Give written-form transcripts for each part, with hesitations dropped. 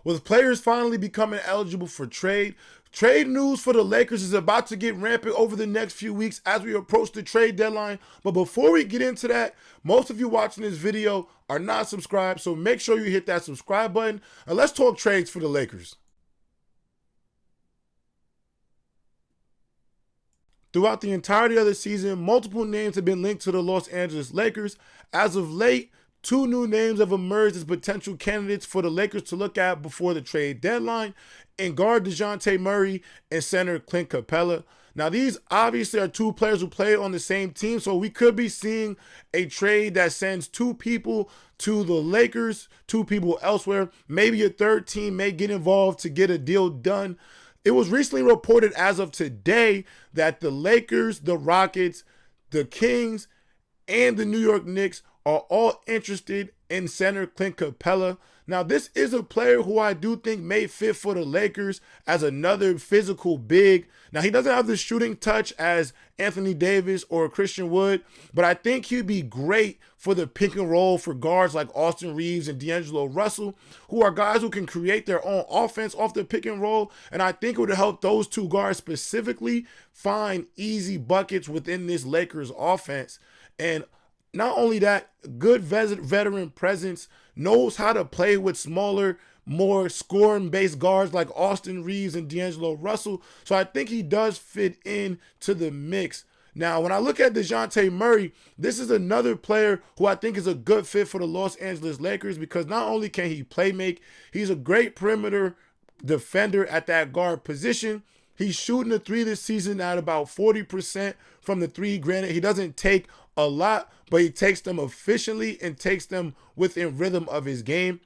With players finally becoming eligible for trade, trade news for the Lakers is about to get rampant over the next few weeks as we approach the trade deadline. But before we get into that, most of you watching this video are not subscribed, so make sure you hit that subscribe button and let's talk trades for the Lakers. Throughout the entirety of the season, multiple names have been linked to the Los Angeles Lakers. As of late, 2 new names have emerged as potential candidates for the Lakers to look at before the trade deadline, and guard Deonte Murray and center Clint Capela. Now, these obviously are 2 players who play on the same team, so we could be seeing a trade that sends 2 people to the Lakers, 2 people elsewhere. Maybe a third team may get involved to get a deal done. It was recently reported as of today that the Lakers, the Rockets, the Kings, and the New York Knicks are all interested in center Clint Capela. Now, this is a player who I do think may fit for the Lakers as another physical big. Now, he doesn't have the shooting touch as Anthony Davis or Christian Wood, but I think he'd be great for the pick and roll for guards like Austin Reaves and D'Angelo Russell, who are guys who can create their own offense off the pick and roll. And I think it would help those 2 guards specifically find easy buckets within this Lakers offense. And not only that, good veteran presence, knows how to play with smaller, more scoring-based guards like Austin Reaves and D'Angelo Russell. So I think he does fit in to the mix. Now, when I look at Dejounte Murray, this is another player who I think is a good fit for the Los Angeles Lakers because not only can he play make, he's a great perimeter defender at that guard position. He's shooting the 3 this season at about 40% from the 3. Granted, he doesn't take a lot, but he takes them efficiently and takes them within rhythm of his game.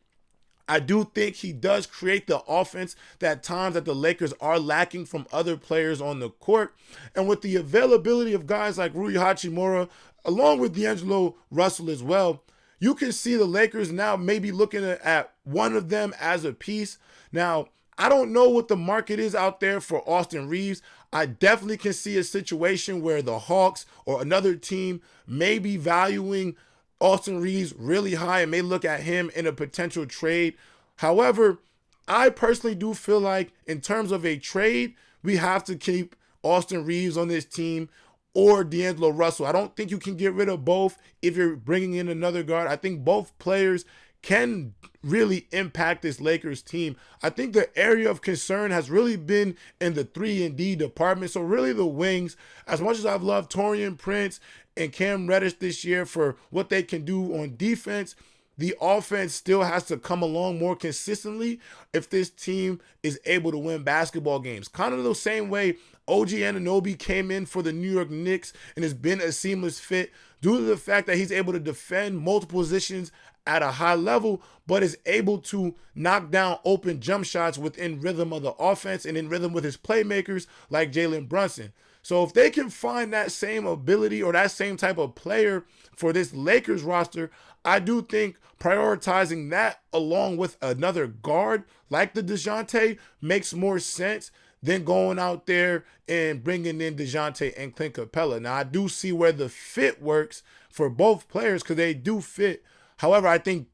I do think he does create the offense that times that the Lakers are lacking from other players on the court. And with the availability of guys like Rui Hachimura, along with D'Angelo Russell as well, you can see the Lakers now maybe looking at one of them as a piece. Now, I don't know what the market is out there for Austin Reaves. I definitely can see a situation where the Hawks or another team may be valuing Austin Reaves really high and may look at him in a potential trade. However, I personally do feel like in terms of a trade, we have to keep Austin Reaves on this team or D'Angelo Russell. I don't think you can get rid of both if you're bringing in another guard. I think both players can really impact this Lakers team. I think the area of concern has really been in the 3-and-D department. So really the wings, as much as I've loved Taurean Prince and Cam Reddish this year for what they can do on defense, the offense still has to come along more consistently if this team is able to win basketball games. Kind of the same way OG Anunoby came in for the New York Knicks and has been a seamless fit due to the fact that he's able to defend multiple positions at a high level, but is able to knock down open jump shots within rhythm of the offense and in rhythm with his playmakers like Jalen Brunson. So if they can find that same ability or that same type of player for this Lakers roster, I do think prioritizing that along with another guard like the Dejounte makes more sense than going out there and bringing in Dejounte and Clint Capela. Now, I do see where the fit works for both players because they do fit. However, I think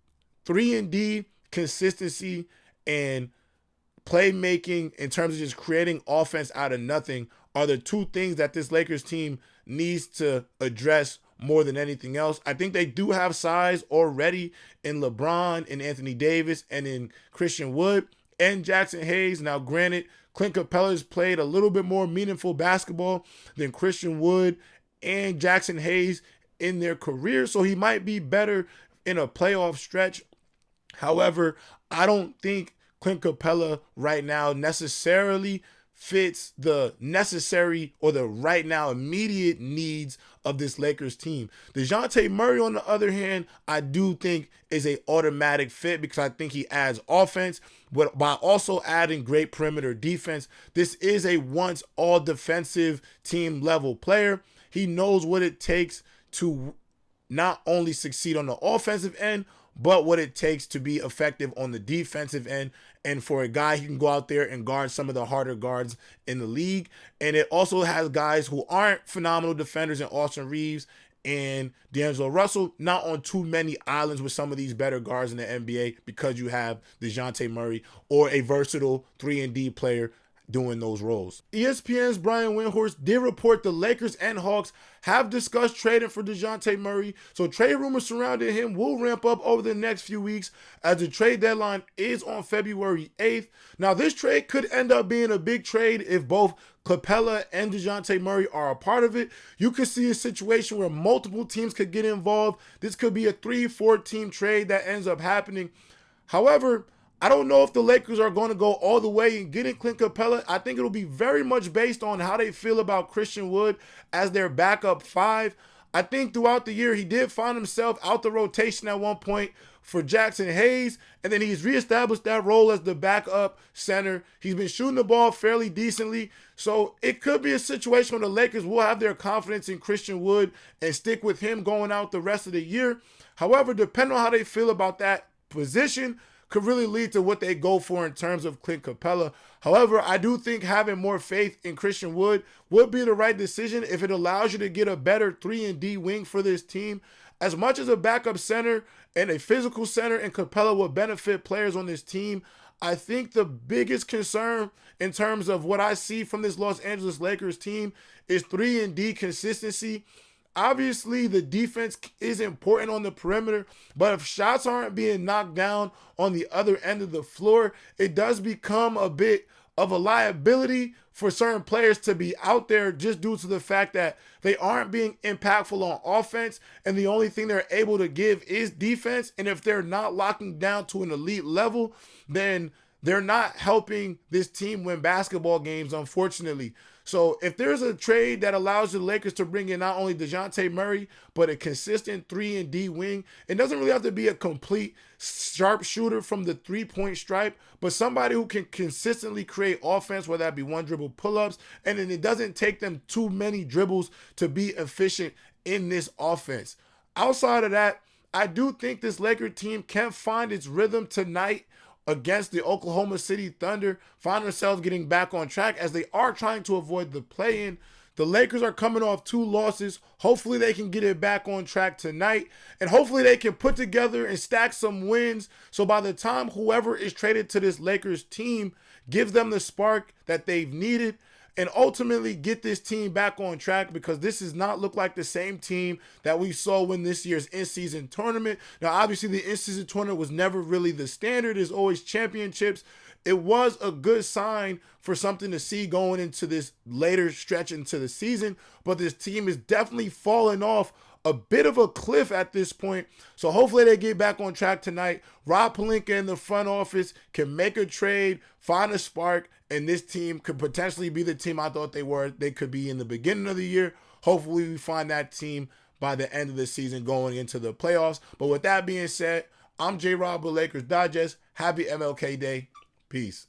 3-and-D, consistency, and playmaking in terms of just creating offense out of nothing are the 2 things that this Lakers team needs to address more than anything else. I think they do have size already in LeBron, in Anthony Davis, and in Christian Wood and Jackson Hayes. Now, granted, Clint Capela has played a little bit more meaningful basketball than Christian Wood and Jackson Hayes in their career, so he might be better in a playoff stretch. However, I don't think Clint Capela right now necessarily fits the necessary or the right now immediate needs of this Lakers team. Dejounte Murray, on the other hand, I do think is a automatic fit because I think he adds offense, but by also adding great perimeter defense. This is a once all defensive team level player. He knows what it takes to not only succeed on the offensive end, but what it takes to be effective on the defensive end. And for a guy, he can go out there and guard some of the harder guards in the league. And it also has guys who aren't phenomenal defenders in Austin Reaves and D'Angelo Russell, not on too many islands with some of these better guards in the NBA because you have Dejounte Murray or a versatile 3-and-D player doing those roles. ESPN's Brian Windhorst did report the Lakers and Hawks have discussed trading for Dejounte Murray, so trade rumors surrounding him will ramp up over the next few weeks as the trade deadline is on February 8th. Now, this trade could end up being a big trade if both Capela and Dejounte Murray are a part of it. You could see a situation where multiple teams could get involved. This could be a 3-4 team trade that ends up happening. However, I don't know if the Lakers are going to go all the way and getting Clint Capela. I think it'll be very much based on how they feel about Christian Wood as their backup 5. I think throughout the year, he did find himself out the rotation at one point for Jackson Hayes, and then he's reestablished that role as the backup center. He's been shooting the ball fairly decently, so it could be a situation where the Lakers will have their confidence in Christian Wood and stick with him going out the rest of the year. However, depending on how they feel about that position, could really lead to what they go for in terms of Clint Capela. However, I do think having more faith in Christian Wood would be the right decision if it allows you to get a better 3-and-D wing for this team. As much as a backup center and a physical center and Capela will benefit players on this team, I think the biggest concern in terms of what I see from this Los Angeles Lakers team is 3-and-D consistency. Obviously, the defense is important on the perimeter, but if shots aren't being knocked down on the other end of the floor, it does become a bit of a liability for certain players to be out there just due to the fact that they aren't being impactful on offense, and the only thing they're able to give is defense. And if they're not locking down to an elite level, then they're not helping this team win basketball games, unfortunately. So if there's a trade that allows the Lakers to bring in not only Dejounte Murray, but a consistent 3-and-D wing, it doesn't really have to be a complete sharpshooter from the three-point stripe, but somebody who can consistently create offense, whether that be one dribble pull-ups, and then it doesn't take them too many dribbles to be efficient in this offense. Outside of that, I do think this Laker team can find its rhythm tonight against the Oklahoma City Thunder, find themselves getting back on track as they are trying to avoid the play-in. The Lakers are coming off 2 losses. Hopefully they can get it back on track tonight, and hopefully they can put together and stack some wins so by the time whoever is traded to this Lakers team gives them the spark that they've needed and ultimately get this team back on track, because this does not look like the same team that we saw win this year's in-season tournament. Now, obviously, the in-season tournament was never really the standard. It's always championships. It was a good sign for something to see going into this later stretch into the season, but this team is definitely falling off a bit of a cliff at this point. So hopefully they get back on track tonight. Rob Pelinka in the front office can make a trade, find a spark, and this team could potentially be the team I thought they could be in the beginning of the year. Hopefully we find that team by the end of the season going into the playoffs. But with that being said, I'm JayRob with Lakers Digest. Happy MLK Day. Peace.